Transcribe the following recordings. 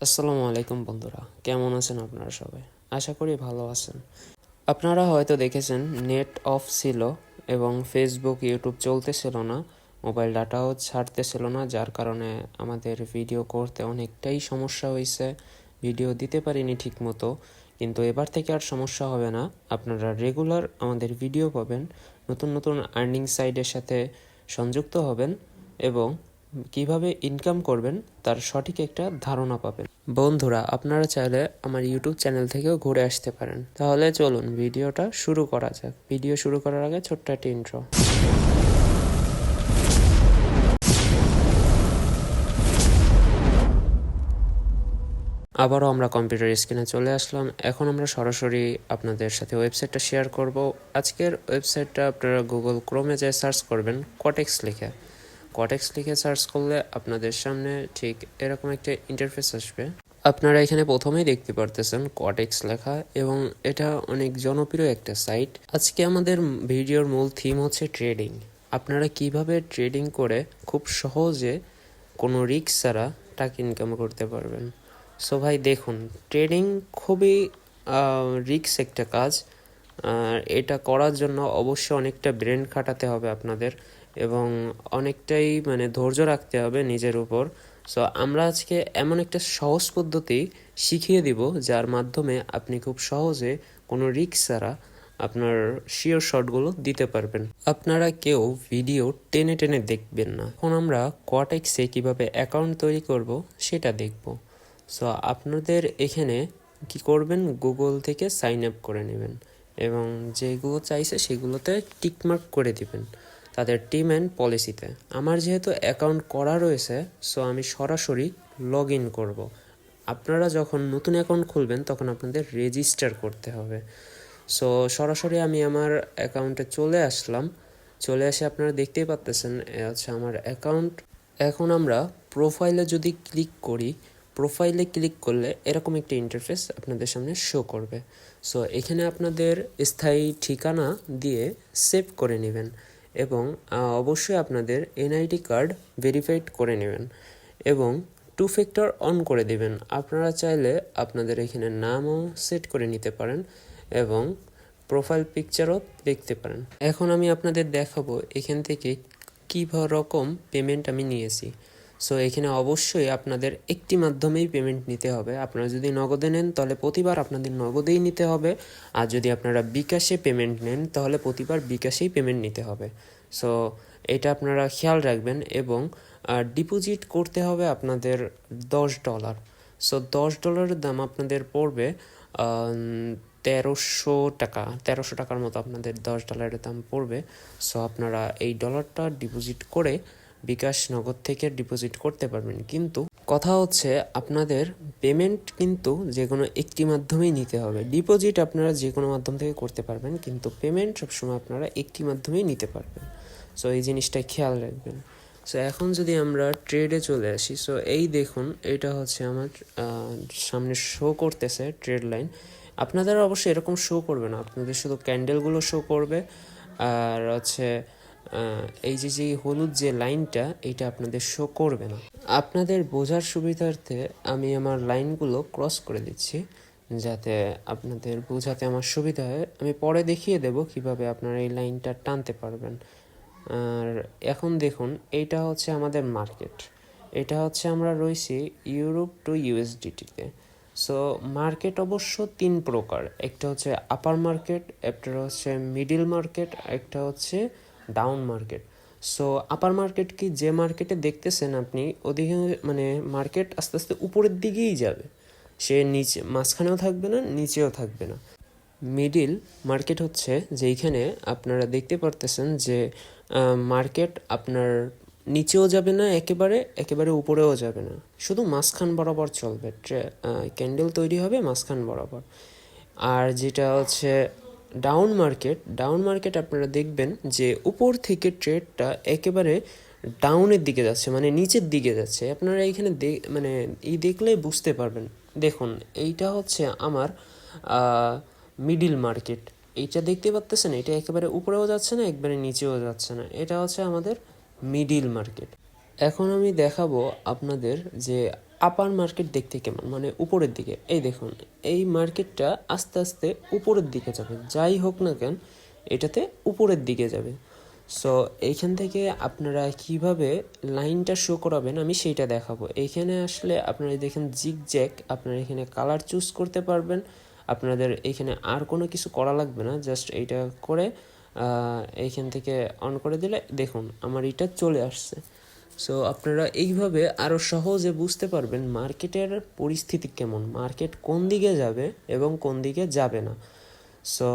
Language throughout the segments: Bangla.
আসসালামু আলাইকুম বন্ধুরা, কেমন আছেন আপনারা সবাই? আশা করি ভালো আছেন। আপনারা হয়তো দেখেছেন নেট অফ ছিল এবং ফেসবুক ইউটিউব চলতেছিল না, মোবাইল ডাটাও ছাড়তেছিল না, যার কারণে আমাদের ভিডিও করতে অনেকটাই সমস্যা হয়েছে। ভিডিও দিতে পারিনি ঠিক মতো, কিন্তু এবার থেকে আর সমস্যা হবে না। আপনারা রেগুলার আমাদের ভিডিও পাবেন, নতুন নতুন আর্নিং সাইটের সাথে সংযুক্ত হবেন এবং কিভাবে ইনকাম করবেন তার সঠিক একটা ধারণা পাবেন। বন্ধুরা, আপনারা চাইলে আমার ইউটিউব চ্যানেল থেকেও ঘুরে আসতে পারেন। তাহলে চলুন ভিডিওটা শুরু করা যাক। ভিডিও শুরু করার আগে ছোট্ট একটা ইন্ট্রো। আবারও আমরা কম্পিউটার স্ক্রিনে চলে আসলাম। এখন আমরা সরাসরি আপনাদের সাথে ওয়েবসাইটটা শেয়ার করব। আজকের ওয়েবসাইটটা আপনারা গুগল ক্রোমে যেয়ে সার্চ করবেন কোটেক্স লিখে। কোটেক্স লিখে সার্চ করলে আপনাদের সামনে ঠিক এরকম একটা ইন্টারফেস আসবে। আপনারা এখানে প্রথমেই দেখতে পারতেছেন কোটেক্স লেখা এবং এটা অনেক জনপ্রিয় একটা সাইট। আজকে আমাদের ভিডিওর মূল থিম হচ্ছে ট্রেডিং। আপনারা কিভাবে ট্রেডিং করে খুব সহজে কোনো রিস্ক ছাড়া টাকা ইনকাম করতে পারবেন। সো ভাই দেখুন, ট্রেডিং খুবই রিস্ক একটা কাজ। এটা করার জন্য অবশ্যই অনেকটা ব্রেন খাটাতে হবে আপনাদের এবং অনেকটাই ধৈর্য রাখতে হবে নিজের উপর। সো আমরা আজকে এমন একটা সহজ পদ্ধতি শিখিয়ে দিব যার মাধ্যমে আপনি খুব সহজে কোনো রিস্ক ছাড়া আপনার শিওর শটগুলো দিতে পারবেন। আপনারা কেউ ভিডিও টেনে টেনে দেখবেন না। এখন আমরা কোয়াটেক্সে কিভাবে অ্যাকাউন্ট তৈরি করব সেটা দেখব। সো আপনাদের এখানে কি করবেন, গুগল থেকে সাইন আপ করে নেবেন এবং যেগুলো চাইছে সেগুলোতে টিকমার্ক করে দিবেন তাদের টিম অ্যান্ড পলিসিতে। আমার যেহেতু অ্যাকাউন্ট করা রয়েছে, সো আমি সরাসরি লগ ইন করবো। আপনারা যখন নতুন অ্যাকাউন্ট খুলবেন তখন আপনাদের রেজিস্টার করতে হবে। সো সরাসরি আমি আমার অ্যাকাউন্টে চলে আসলাম। চলে এসে আপনারা দেখতেই পাচ্ছেন হচ্ছে আমার অ্যাকাউন্ট। এখন আমরা প্রোফাইলে যদি ক্লিক করি, প্রোফাইলে ক্লিক করলে এরকম একটা ইন্টারফেস আপনাদের সামনে শো করবে। সো এখানে আপনাদের স্থায়ী ঠিকানা দিয়ে সেভ করে নেবেন এবং অবশ্যই আপনাদের এনআইডি কার্ড ভেরিফাইড করে নেবেন এবং 2 ফ্যাক্টর অন করে দেবেন। আপনারা চাইলে আপনাদের এখানে নামও সেট করে নিতে পারেন এবং প্রোফাইল পিকচারও দেখতে পারেন। এখন আমি আপনাদের দেখাবো এখান থেকে কী রকম পেমেন্ট আমি নিয়েছি। সো এখানে অবশ্যই আপনাদের একটি মাধ্যমেই পেমেন্ট নিতে হবে। আপনারা যদি নগদে নেন তাহলে প্রতিবার আপনাদের নগদেই নিতে হবে, আর যদি আপনারা বিকাশে পেমেন্ট নেন তাহলে প্রতিবার বিকাশেই পেমেন্ট নিতে হবে। সো এটা আপনারা খেয়াল রাখবেন এবং ডিপোজিট করতে হবে আপনাদের $10। সো $10 দাম আপনাদের পড়বে 1300 টাকার মতো আপনাদের $10 দাম পড়বে। সো আপনারা এই ডলারটা ডিপোজিট করে বিকাশ নগদ থেকে ডিপোজিট করতে পারবেন। কিন্তু কথা হচ্ছে আপনাদের পেমেন্ট কিন্তু যে কোনো একটি মাধ্যমেই নিতে হবে। ডিপোজিট আপনারা যে কোনো মাধ্যম থেকে করতে পারবেন, কিন্তু পেমেন্ট সবসময় আপনারা একটি মাধ্যমেই নিতে পারবেন। সো এই জিনিসটা খেয়াল রাখবেন। সো এখন যদি আমরা ট্রেডে চলে আসি, সো এই দেখুন এটা হচ্ছে আমার সামনে শো করতেছে ট্রেড লাইন। আপনাদের অবশ্যই এরকম শো করবে না, আপনাদের শুধু ক্যান্ডেলগুলো শো করবে আর হচ্ছে এই যে হলুদ যে লাইনটা এইটা আপনাদের শো করবে না। আপনাদের বোঝার সুবিধার্থে আমি আমার লাইনগুলো ক্রস করে দিচ্ছি যাতে আপনাদের বোঝাতে আমার সুবিধা হয়। আমি পরে দেখিয়ে দেব কিভাবে আপনারা এই লাইনটা টানতে পারবেন। আর এখন দেখুন এইটা হচ্ছে আমাদের মার্কেট। এটা হচ্ছে আমরা রয়েছি ইউরোপ টু ইউএসডিটিতে। সো মার্কেট অবশ্য 3 প্রকার, একটা হচ্ছে আপার মার্কেট, একটা হচ্ছে মিডিল মার্কেট, একটা হচ্ছে ডাউন মার্কেট। সো আপার মার্কেট কি, যে মার্কেটে দেখতেছেন আপনি ওদিকে মার্কেট আস্তে আস্তে উপরের দিকেই যাবে, সে নিচে মাঝখানেও থাকবে না নিচেও থাকবে না। মিডিল মার্কেট হচ্ছে যেইখানে আপনারা দেখতে পারতেছেন যে মার্কেট আপনার নিচেও যাবে না একেবারে, একেবারে উপরেও যাবে না, শুধু মাঝখান বরাবর চলবে। ক্যান্ডেল তৈরি হবে মাঝখান বরাবর। আর যেটা হচ্ছে ডাউন মার্কেট, ডাউন মার্কেট আপনারা দেখবেন যে উপর থেকে ট্রেডটা একেবারে ডাউনের দিকে যাচ্ছে, নিচের দিকে যাচ্ছে। আপনারা এইখানে দেখলেই বুঝতে পারবেন। দেখুন এইটা হচ্ছে আমার মিডিল মার্কেট। এইটা দেখতে পাচ্ছেন, এটা একেবারে উপরেও যাচ্ছে না একবারে নিচেও যাচ্ছে না, এটা হচ্ছে আমাদের মিডিল মার্কেট। এখন আমি দেখাবো আপনাদের যে আপার মার্কেট দেখতে কেমন, মানে উপরের দিকে। এই দেখুন, এই মার্কেটটা আস্তে আস্তে উপরের দিকে যাবে, যাই হোক না কেন এটাতে উপরের দিকে যাবে। সো এইখান থেকে আপনারা কিভাবে লাইনটা শো করাবেন আমি সেইটা দেখাবো। এইখানে আসলে আপনারা দেখেন জিগজ্যাগ, আপনারা এখানে কালার চুজ করতে পারবেন। আপনাদের এইখানে আর কোনো কিছু করা লাগবে না, জাস্ট এইটা করে এইখান থেকে অন করে দিলে দেখুন আমার এটা চলে আসছে। সো আপনারা এইভাবে আরও সহজে বুঝতে পারবেন মার্কেটের পরিস্থিতি কেমন, মার্কেট কোন দিকে যাবে এবং কোন দিকে যাবে না। সো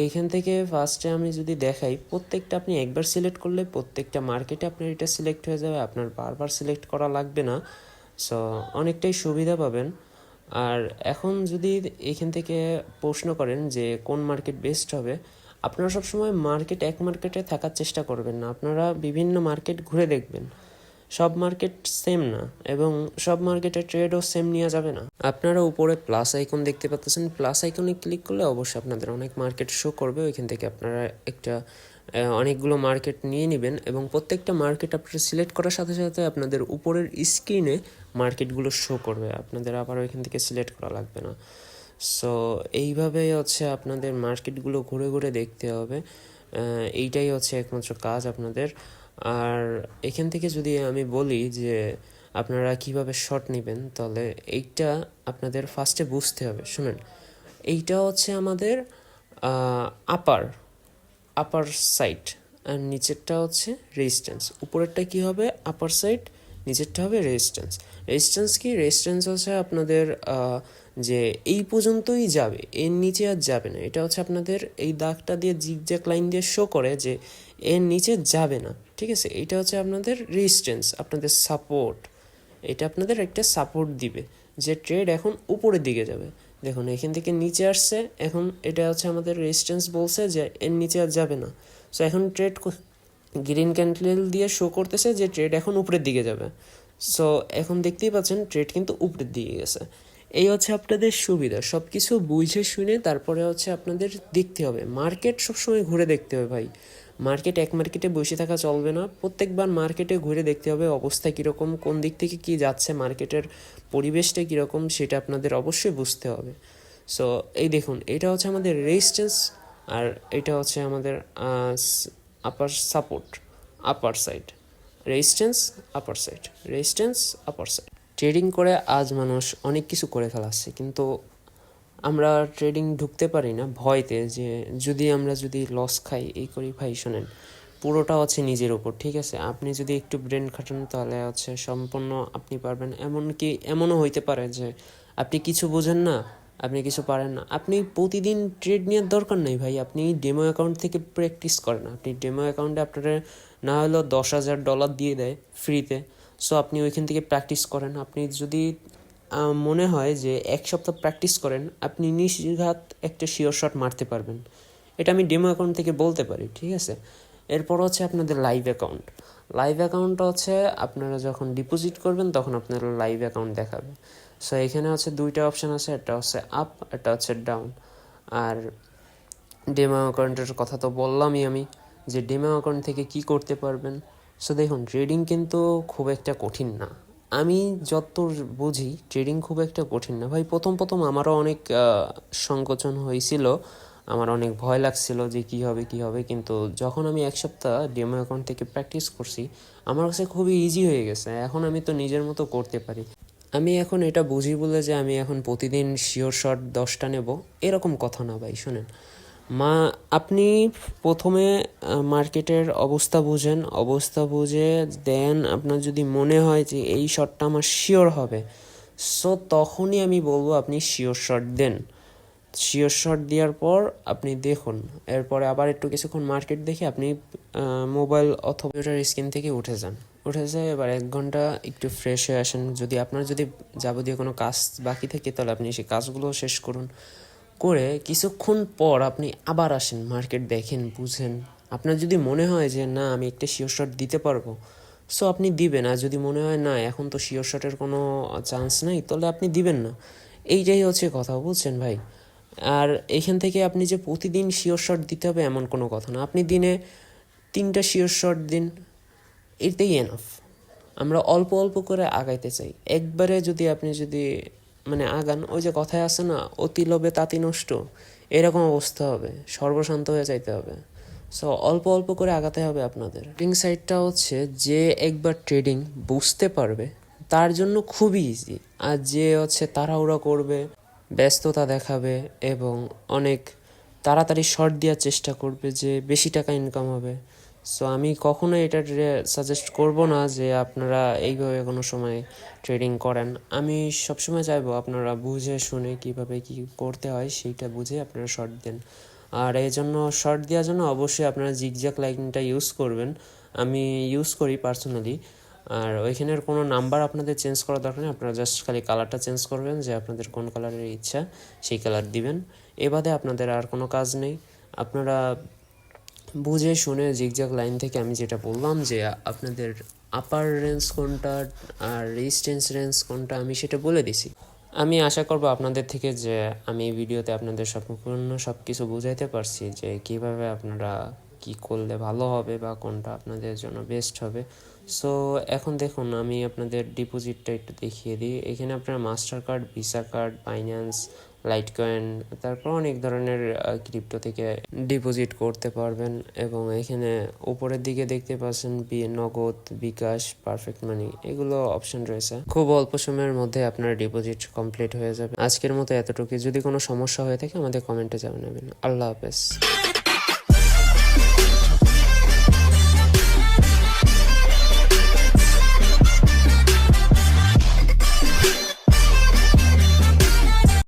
এইখান থেকে ফার্স্টে আমি যদি দেখাই, প্রত্যেকটা আপনি একবার সিলেক্ট করলে প্রত্যেকটা মার্কেটে আপনার এটা সিলেক্ট হয়ে যাবে, আপনার বারবার সিলেক্ট করা লাগবে না। সো অনেকটাই সুবিধা পাবেন। আর এখন যদি এখান থেকে প্রশ্ন করেন যে কোন মার্কেট বেস্ট হবে, আপনারা সবসময় এক মার্কেটে থাকার চেষ্টা করবেন না, আপনারা বিভিন্ন মার্কেট ঘুরে দেখবেন। সব মার্কেট সেম না এবং সব মার্কেটের ট্রেডও সেম নেওয়া যাবে না। আপনারা উপরে প্লাস আইকন দেখতে পাচ্ছেন, প্লাস আইকনে ক্লিক করলে অবশ্যই আপনাদের অনেক মার্কেট শো করবে। ওইখান থেকে আপনারা অনেকগুলো মার্কেট নিয়ে নেবেন এবং প্রত্যেকটা মার্কেট আপনারা সিলেক্ট করার সাথে সাথে আপনাদের উপরের স্ক্রিনে মার্কেটগুলো শো করবে, আপনাদের আবার ওইখান থেকে সিলেক্ট করা লাগবে না। সো এইভাবেই হচ্ছে আপনাদের মার্কেটগুলো ঘুরে ঘুরে দেখতে হবে, এইটাই হচ্ছে একমাত্র কাজ আপনাদের। আর এখান থেকে যদি আমি বলি যে আপনারা কিভাবে শর্ট নেবেন, তাহলে এইটা আপনাদের ফার্স্টে বুঝতে হবে। শুনেন, এইটা হচ্ছে আমাদের আপার আপার সাইড আর নিচেরটা হচ্ছে রেজিস্ট্যান্স। উপরেরটা কি হবে আপার সাইড, নিচেরটা হবে রেজিস্ট্যান্স। রেজিস্ট্যান্স কি, রেজিস্ট্যান্স হচ্ছে আপনাদের যে এই পর্যন্তই যাবে, এর নিচে আর যাবে না। এটা হচ্ছে আপনাদের এই দাগটা দিয়ে জিগজ্যাগ লাইন দিয়ে শো করে যে এর নিচে যাবে না, ঠিক আছে। এটা হচ্ছে আপনাদের রেজিস্ট্যান্স, আপনাদের সাপোর্ট। এটা আপনাদের একটা সাপোর্ট দিবে যে ট্রেড এখন উপরের দিকে যাবে। দেখুন এখান থেকে নিচে আসছে, এখন এটা হচ্ছে আমাদের রেজিস্ট্যান্স, বলছে যে এর নিচে আর যাবে না। সো এখন ট্রেড গ্রিন ক্যান্ডেল দিয়ে শো করতেছে যে ট্রেড এখন উপরের দিকে যাবে। সো এখন দেখতেই পাচ্ছেন ট্রেড কিন্তু উপরের দিকে গেছে। এই হচ্ছে আপনাদের সুবিধা, সব কিছু বুঝে শুনে তারপরে হচ্ছে আপনাদের দেখতে হবে। মার্কেট সবসময় ঘুরে দেখতে হবে ভাই, এক মার্কেটে বসে থাকা চলবে না, প্রত্যেকবার মার্কেটে ঘুরে দেখতে হবে অবস্থা কীরকম, কোন দিক থেকে কি যাচ্ছে, মার্কেটের পরিবেশটা কীরকম সেটা আপনাদের অবশ্যই বুঝতে হবে। সো এই দেখুন, এটা হচ্ছে আমাদের রেজিস্ট্যান্স আর এটা হচ্ছে আমাদের upper support, upper side, resistance upper side, resistance upper side. Trading করে আজ মানুষ অনেক কিছু করে ফেলাচ্ছে, কিন্তু আমরা ট্রেডিং ঢুকতে পারি না ভয়তে, যে আমরা যদি লস খাই এই করি। ভাই শোনেন, পুরোটা হচ্ছে নিজের উপর, ঠিক আছে। আপনি যদি একটু ব্রেন খাটান তাহলে হচ্ছে সম্পূর্ণ আপনি পারবেন। এমনকি এমনও হইতে পারে যে আপনি কিছু বোঝেন না, আপনি কিছু পারেন না, আপনি প্রতিদিন ট্রেড নেওয়ার দরকার নেই ভাই, আপনি ডেমো অ্যাকাউন্ট থেকে প্র্যাকটিস করেন। আপনি ডেমো অ্যাকাউন্টে আপনারা না হলেও $10,000 দিয়ে দেয় ফ্রিতে। সো আপনি ওইখান থেকে প্র্যাকটিস করেন। আপনি যদি মনে হয় যে এক সপ্তাহ প্র্যাকটিস করেন, আপনি নির্ঘাত একটা শিওর শট মারতে পারবেন। এটা আমি ডেমো অ্যাকাউন্ট থেকে বলতে পারি, ঠিক আছে। এরপর হচ্ছে আপনাদের লাইভ অ্যাকাউন্ট। লাইভ অ্যাকাউন্টটা হচ্ছে আপনারা যখন ডিপোজিট করবেন তখন আপনার লাইভ অ্যাকাউন্ট দেখাবে। সো এখানে হচ্ছে দুইটা অপশান আছে, একটা হচ্ছে আপ, একটা হচ্ছে ডাউন। আর ডেমো অ্যাকাউন্টের কথা তো বললামই আমি, যে ডেমো অ্যাকাউন্ট থেকে কি করতে পারবেন। সো দেখুন, ট্রেডিং কিন্তু খুব একটা কঠিন না, আমি যত বুঝি ট্রেডিং খুব একটা কঠিন না ভাই। প্রথম আমারও অনেক সংকোচন হয়েছিল, আমার অনেক ভয় লাগছিল যে কী হবে, কিন্তু যখন আমি এক সপ্তাহ ডেমো অ্যাকাউন্ট থেকে প্র্যাকটিস করছি, আমার কাছে খুবই ইজি হয়ে গেছে। এখন আমি তো নিজের মতো করতে পারি। আমি এখন এটা বুঝি বলে যে আমি এখন প্রতিদিন শিওর শট 10টা নেব, এরকম কথা না ভাই। শোনেন, আপনি প্রথমে মার্কেটের অবস্থা বুঝে দেন, আপনার যদি মনে হয় যে এই শটটা আমার শিওর হবে, সো তখনই আমি বলবো আপনি শিওর শট দেন। শিওর শট দেওয়ার পর আপনি দেখুন, এরপরে আবার একটু কিছুক্ষণ মার্কেট দেখে আপনি মোবাইল অথবা কম্পিউটার স্ক্রিন থেকে উঠে যায়, এবার 1 ঘন্টা একটু ফ্রেশ হয়ে আসেন। যদি আপনার যাবতীয় কোনো কাজ বাকি থাকে তাহলে আপনি সেই কাজগুলো শেষ করুন, করে কিছুক্ষণ পর আপনি আবার আসেন, মার্কেট দেখেন, বুঝেন। আপনার যদি মনে হয় যে না আমি একটা শিওর শট দিতে পারবো, সো আপনি দিবেন। আর যদি মনে হয় না এখন তো শিওর শটের কোনো চান্স নেই, তাহলে আপনি দিবেন না। এইটাই হচ্ছে কথা, বুঝছেন ভাই। আর এখান থেকে আপনি যে প্রতিদিন শিওর শট দিতে হবে এমন কোনো কথা না, আপনি দিনে 3টা শিওর শট দিন, এটাই এনাফ। আমরা অল্প অল্প করে আগাইতে চাই। একবারে যদি আপনি মানে আগান, ওই যে কথায় আছে না, অতি লোভে তাঁতি নষ্ট, এরকম অবস্থা হবে, সর্বশান্ত হয়ে যাইতে হবে। সো অল্প অল্প করে আগাতে হবে আপনাদের। ট্রেডিং সাইটটা হচ্ছে যে একবার ট্রেডিং বুঝতে পারবে তার জন্য খুবই ইজি, আর যে হচ্ছে তাড়াহুড়া করবে, ব্যস্ততা দেখাবে এবং অনেক তাড়াতাড়ি শর্ট দেওয়ার চেষ্টা করবে যে বেশি টাকা ইনকাম হবে, সো আমি কখনোই এটা সাজেস্ট করব না যে আপনারা এইভাবে কোনো সময় ট্রেডিং করেন। আমি সবসময় চাইবো আপনারা বুঝে শুনে কিভাবে কি করতে হয় সেইটা বুঝে আপনারা শর্ট দেন। আর এই জন্য শর্ট দেওয়ার জন্য অবশ্যই আপনারা জিগজ্যাগ লাইনটা ইউজ করবেন, আমি ইউজ করি পার্সোনালি। আর ওইখানের কোনো নাম্বার আপনাদের চেঞ্জ করার দরকার নেই, আপনারা জাস্ট খালি কালারটা চেঞ্জ করবেন, যে আপনাদের কোন কালারের ইচ্ছা সেই কালার দিবেন। এ বাদে আপনাদের আর কোনো কাজ নেই। আপনারা বুঝে শুনে জিগজ্যাগ লাইন থেকে আমি যেটা বললাম যে আপনাদের আপার রেঞ্জ কোনটা আর রেজিস্ট্যান্স রেঞ্জ কোনটা আমি সেটা বলে দিছি। আমি আশা করব আপনাদের থেকে যে আমি এই ভিডিওতে আপনাদের সম্পূর্ণ সব কিছু বুঝাইতে পারছি যে কিভাবে আপনারা কি করলে ভালো হবে বা কোনটা আপনাদের জন্য বেস্ট হবে। সো এখন দেখুন, আমি আপনাদের ডিপোজিটটা একটু দেখিয়ে দিই। এখানে আপনারা master card, visa card, Binance, Litecoin, তারপর অনেক ধরনের ক্রিপ্টো থেকে ডিপোজিট করতে পারবেন। এবং এখানে উপরের দিকে দেখতে পাচ্ছেন নগদ, বিকাশ, পারফেক্ট মানি, এগুলো অপশন রয়েছে। খুব অল্প সময়ের মধ্যে আপনার ডিপোজিট কমপ্লিট হয়ে যাবে। আজকের মতো এতটুকু। যদি কোনো সমস্যা হয়ে থাকে আমাদের কমেন্টে জানাবেন। আল্লাহ হাফেজ।